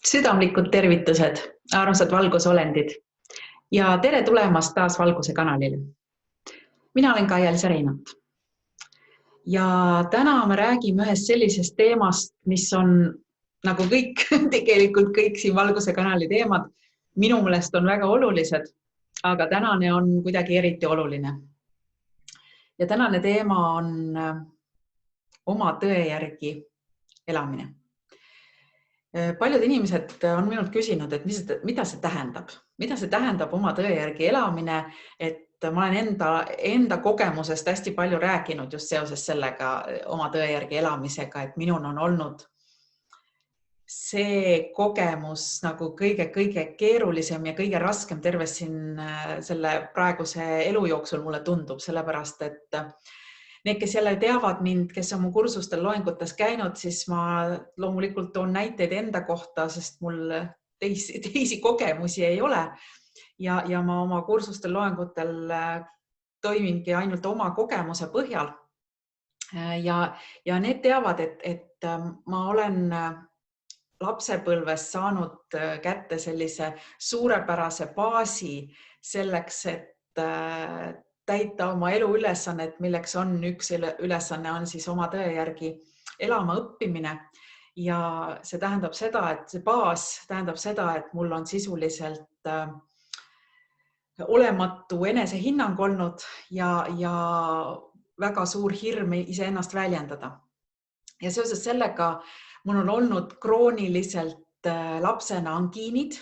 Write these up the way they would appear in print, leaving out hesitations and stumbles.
Südamlikud tervitused, armsad valgusolendid ja tere tulemast taas Valguse kanalile. Mina olen Kaia-Liisa Reinult. Ja täna me räägime ühest sellisest teemast, mis on nagu kõik, tegelikult kõik siin Valguse kanali teemad, minu meelest on väga olulised, aga tänane on kuidagi eriti oluline. Ja tänane teema on oma tõe järgi elamine. Paljud inimesed on minult küsinud, et mida see tähendab oma tõe järgi elamine, et ma olen enda kogemusest hästi palju rääkinud just seoses sellega oma tõe järgi elamisega, et minul on olnud see kogemus nagu kõige keerulisem ja kõige raskem terves siin selle praeguse elu jooksul mulle tundub, sellepärast et need, kes jälle teavad mind, kes on mu kursustel loengutes käinud, siis ma loomulikult toon näiteid enda kohta, sest mul teisi kogemusi ei ole. Ja ma oma kursustel loengutel toimingi ainult oma kogemuse põhjal. Ja need teavad, et ma olen lapsepõlves saanud kätte sellise suurepärase baasi selleks, et täita oma eluülesannet, milleks on üks ülesanne on siis oma tõe järgi elama õppimine. Ja see tähendab seda, et see baas tähendab seda, et mul on sisuliselt olematu enesehinnang olnud ja väga suur hirm iseennast väljendada. Ja seoses sellega mul on olnud krooniliselt lapsena angiinid,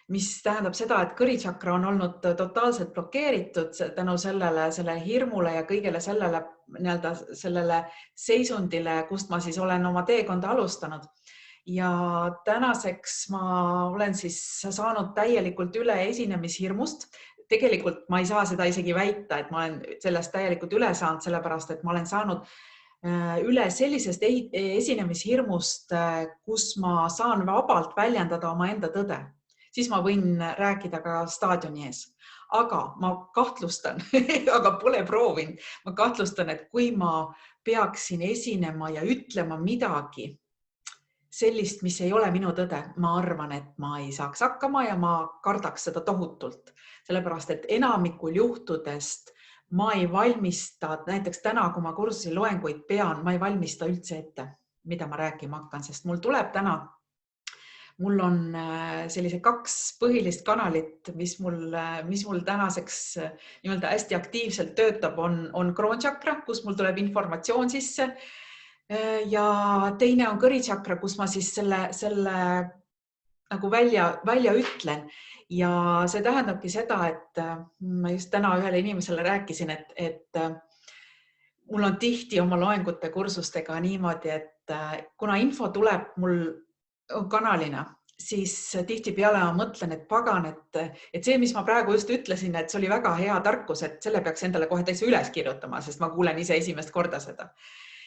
mis tähendab seda, et kõritsakra on olnud totaalselt blokeeritud tänu selle hirmule ja kõigele sellele seisundile, kust ma siis olen oma teekonda alustanud. Ja tänaseks ma olen siis saanud täielikult üle esinemishirmust. Tegelikult ma ei saa seda isegi väita, et ma olen sellest täielikult üle saanud, sellepärast, et ma olen saanud üle sellisest esinemishirmust, kus ma saan vabalt väljendada oma enda tõde. Siis ma võin rääkida ka staadioni ees. Aga ma kahtlustan, aga pole proovinud, ma kahtlustan, et kui ma peaksin esinema ja ütlema midagi sellist, mis ei ole minu tõde, ma arvan, et ma ei saaks hakkama ja ma kardaks seda tohutult. Sellepärast, et enamikul juhtudest ma ei valmista, näiteks täna, kui ma kursusi loenguid pean, ma ei valmista üldse ette, mida ma rääkima hakkan, sest mul on sellise 2 põhilist kanalit, mis mul tänaseks nimelt hästi aktiivselt töötab, on kroonchakra, kus mul tuleb informatsioon sisse. Ja teine on kõritsakra, kus ma siis selle nagu välja ütlen. Ja see tähendabki seda, et ma just täna ühele inimesele rääkisin, et mul on tihti oma loengute kursustega niimoodi, et kuna info tuleb mul kanalina, siis tihtipeale ma mõtlen, et pagan, et see, mis ma praegu just ütlesin, et see oli väga hea tarkus, et selle peaks endale kohe täitsa üles kirjutama, sest ma kuulen ise esimest korda seda.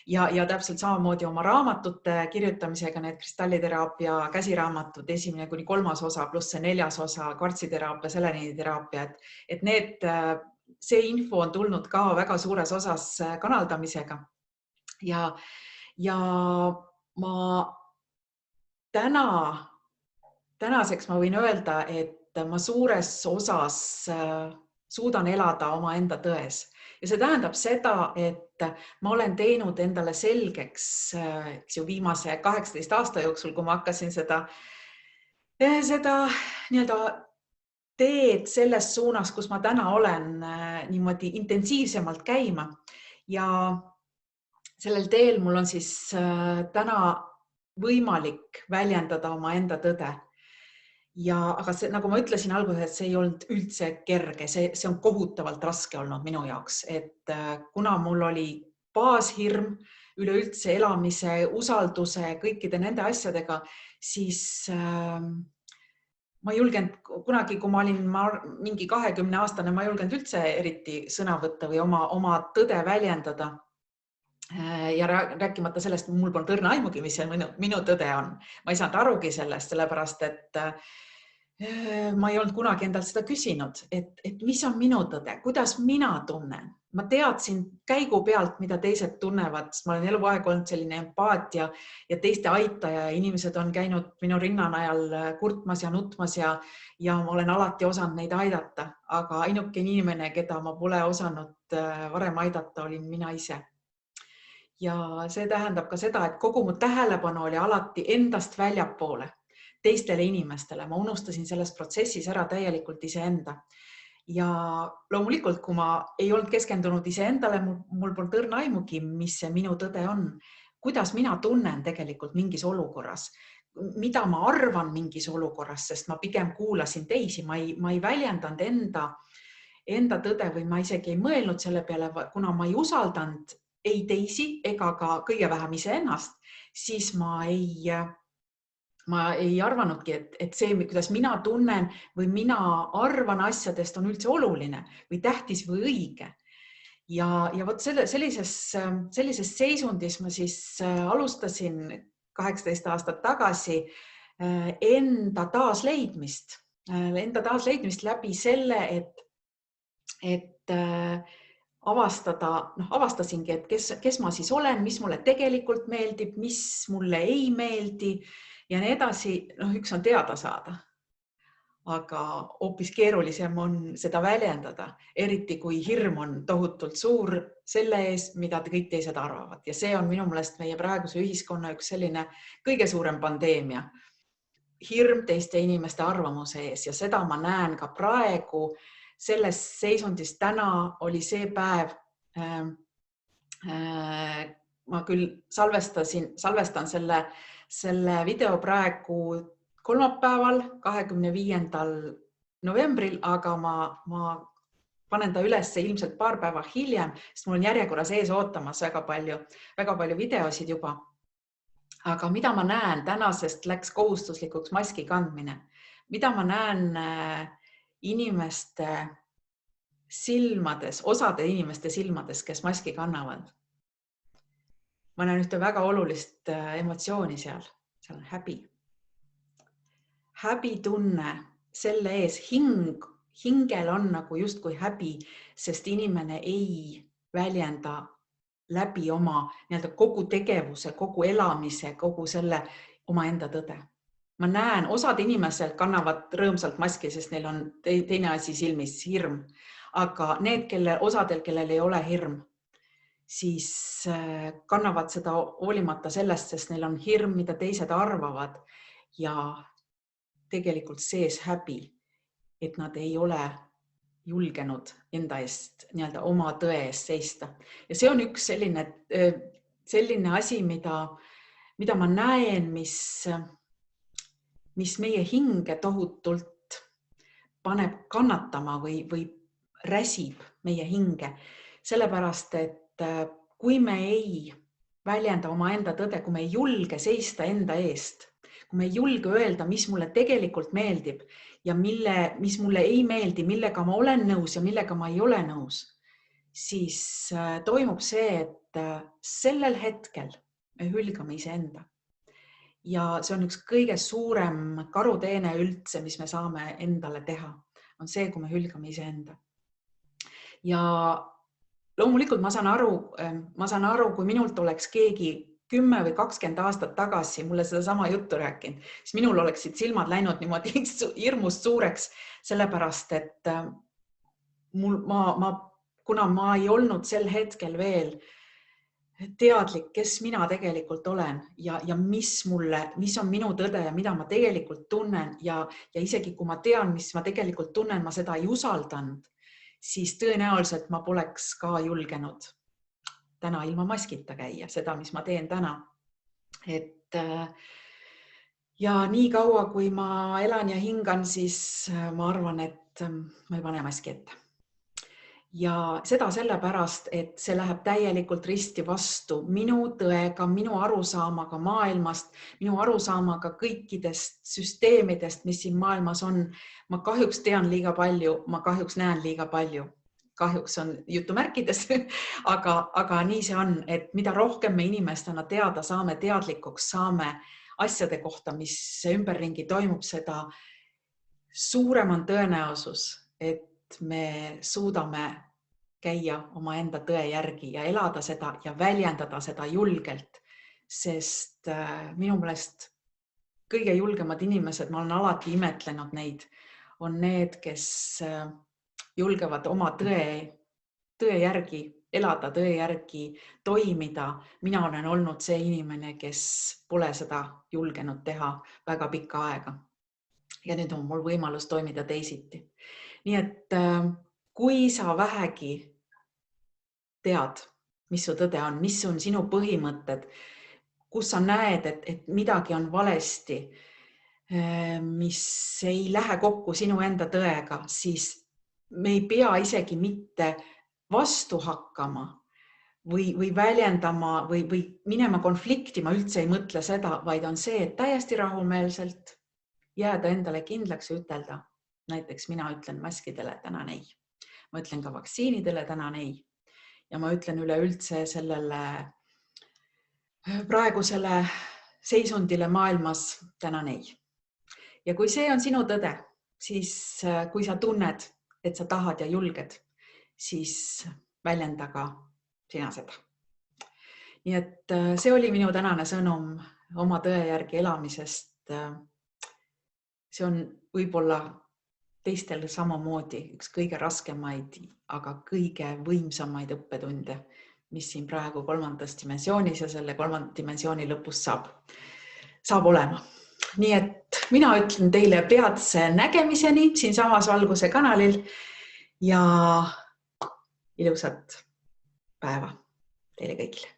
Ja täpselt samamoodi oma raamatute kirjutamisega, need kristalliteraapia käsiraamatud, 1. kuni 3. osa pluss see 4. osa, kvartsiteraapia, seleniiniteraapia, et see info on tulnud ka väga suures osas kanaldamisega. Ja ma tänaseks ma võin öelda, et ma suures osas suudan elada oma enda tões. Ja see tähendab seda, et ma olen teinud endale selgeks viimase 18 aasta jooksul, kui ma hakkasin seda teed selles suunas, kus ma täna olen niimoodi intensiivsemalt käima. Ja sellel teel mul on siis täna võimalik väljendada oma enda tõde. Aga nagu ma ütlesin alguses, see ei olnud üldse kerge, see on kohutavalt raske olnud minu jaoks, et kuna mul oli baashirm üleüldse elamise, usalduse, kõikide nende asjadega, siis ma ei julgenud kunagi, kui ma olin mingi 20-aastane, ma ei julgenud üldse eriti sõna võtta või oma tõde väljendada. Ja rääkimata sellest, mul polnud õrna aimugi, mis see minu tõde on. Ma ei saanud arugi sellest, sellepärast, et Ma ei olnud kunagi endalt seda küsinud, et mis on minu tõde, kuidas mina tunnen. Ma teadsin käigu pealt, mida teised tunnevad, sest ma olen eluaeg olnud selline empaatia ja teiste aitaja ja inimesed on käinud minu rinnanajal kurtmas ja nutmas ja ma olen alati osanud neid aidata, aga ainuke inimene, keda ma pole osanud varem aidata, olin mina ise. Ja see tähendab ka seda, et kogu mu tähelepanu oli alati endast väljapoole, teistele inimestele. Ma unustasin selles protsessis ära täielikult iseenda. Ja loomulikult, kui ma ei olnud keskendunud iseendale, mul polnud õrna aimugi, mis see minu tõde on. Kuidas mina tunnen tegelikult mingis olukorras, mida ma arvan mingis olukorras, sest ma pigem kuulasin teisi, ma ei väljendanud enda tõde või ma isegi ei mõelnud selle peale, kuna ma ei usaldanud ei teisi ega ka kõige vähem iseennast, siis ma ei arvanudki, et see, kuidas mina tunnen või mina arvan asjadest, on üldse oluline või tähtis või õige. Ja vot sellises seisundis ma siis alustasin 18 aastat tagasi enda taasleidmist läbi selle, et avastasingi, et kes ma siis olen, mis mulle tegelikult meeldib, mis mulle ei meeldi ja nii edasi. Üks on teada saada, aga hoopis keerulisem on seda väljendada, eriti kui hirm on tohutult suur selle ees, mida kõik teised arvavad. Ja see on minu meelest meie praeguse ühiskonna üks selline kõige suurem pandeemia. Hirm teiste inimeste arvamuse ees ja seda ma näen ka praegu. Selles seisundis täna oli see päev, ma küll salvestan selle video praegu kolmapäeval, 25. novembril, aga ma panen ta üles ilmselt paar päeva hiljem, sest mul on järjekorras ees ootamas väga palju videosid juba. Aga mida ma näen, tänasest läks kohustuslikuks maski kandmine, mida ma näen inimeste silmades, osade inimeste silmades, kes maski kannavad. Ma näen ühte väga olulist emotsiooni seal on häbi. Häbitunne selle ees, hingel on nagu justkui häbi, sest inimene ei väljenda läbi oma kogu tegevuse, kogu elamise, kogu selle omaenda tõde. Ma näen, osad inimesed kannavad rõõmsalt maski, sest neil on teine asi silmis, hirm. Aga need, osadel, kellel ei ole hirm, siis kannavad seda hoolimata sellest, sest neil on hirm, mida teised arvavad ja tegelikult sees häbi, et nad ei ole julgenud enda eest, oma tõe eest seista. Ja see on üks selline asi, mida ma näen, mis meie hinge tohutult paneb kannatama või räsib meie hinge. Sellepärast, et kui me ei väljenda oma enda tõde, kui me ei julge seista enda eest, kui me ei julge öelda, mis mulle tegelikult meeldib ja mis mulle ei meeldi, millega ma olen nõus ja millega ma ei ole nõus, siis toimub see, et sellel hetkel me hülgame iseenda. Ja see on üks kõige suurem karuteene üldse, mis me saame endale teha, on see, kui me hülgame iseenda. Ja loomulikult ma saan aru, kui minult oleks keegi 10 või 20 aastat tagasi mulle seda sama juttu rääkinud, siis minul oleksid silmad läinud niimoodi hirmust suureks, sellepärast, et kuna ma ei olnud sel hetkel veel teadlik, kes mina tegelikult olen ja mis on minu tõde ja mida ma tegelikult tunnen ja isegi kui ma tean, mis ma tegelikult tunnen, ma seda ei usaldanud, siis tõenäoliselt ma poleks ka julgenud täna ilma maskita käia, seda, mis ma teen täna. Ja nii kaua, kui ma elan ja hingan, siis ma arvan, et ma ei pane maski ette. Ja seda sellepärast, et see läheb täielikult risti vastu minu tõega, minu arusaamaga maailmast, minu arusaamaga kõikidest süsteemidest, mis siin maailmas on. Ma kahjuks tean liiga palju, ma kahjuks näen liiga palju. Kahjuks on jutumärkides, aga nii see on, et mida rohkem me inimestena teada saame, teadlikuks saame asjade kohta, mis ümberringi toimub, suurem on tõenäosus, et me suudame käia oma enda tõe järgi ja elada seda ja väljendada seda julgelt, sest minu meelest kõige julgemad inimesed, ma olen alati imetlenud neid, on need, kes julgevad oma tõe järgi elada, tõe järgi toimida. Mina olen olnud see inimene, kes pole seda julgenud teha väga pikka aega. Ja nüüd on mul võimalus toimida teisiti. Nii et kui sa vähegi tead, mis su tõde on, mis on sinu põhimõtted, kus sa näed, et midagi on valesti, mis ei lähe kokku sinu enda tõega, siis me ei pea isegi mitte vastu hakkama või väljendama või minema konflikti, ma üldse ei mõtle seda, vaid on see, et täiesti rahumeelselt jääda endale kindlaks ja ütelda. Näiteks mina ütlen maskidele tänan ei. Ma ütlen ka vaktsiinidele tänan ei. Ja ma ütlen üleüldse sellele praegusele seisundile maailmas tänan ei. Ja kui see on sinu tõde, siis kui sa tunned, et sa tahad ja julged, siis väljenda ka sina seda. Nii et see oli minu tänane sõnum oma tõe järgi elamisest. See on võib-olla teistel samamoodi üks kõige raskemaid, aga kõige võimsamaid õppetunde, mis siin praegu 3. dimensioonis ja selle 3. dimensiooni lõpus saab olema. Nii et mina ütlen teile peatse nägemiseni siin samas Valguse kanalil ja ilusat päeva teile kõigile.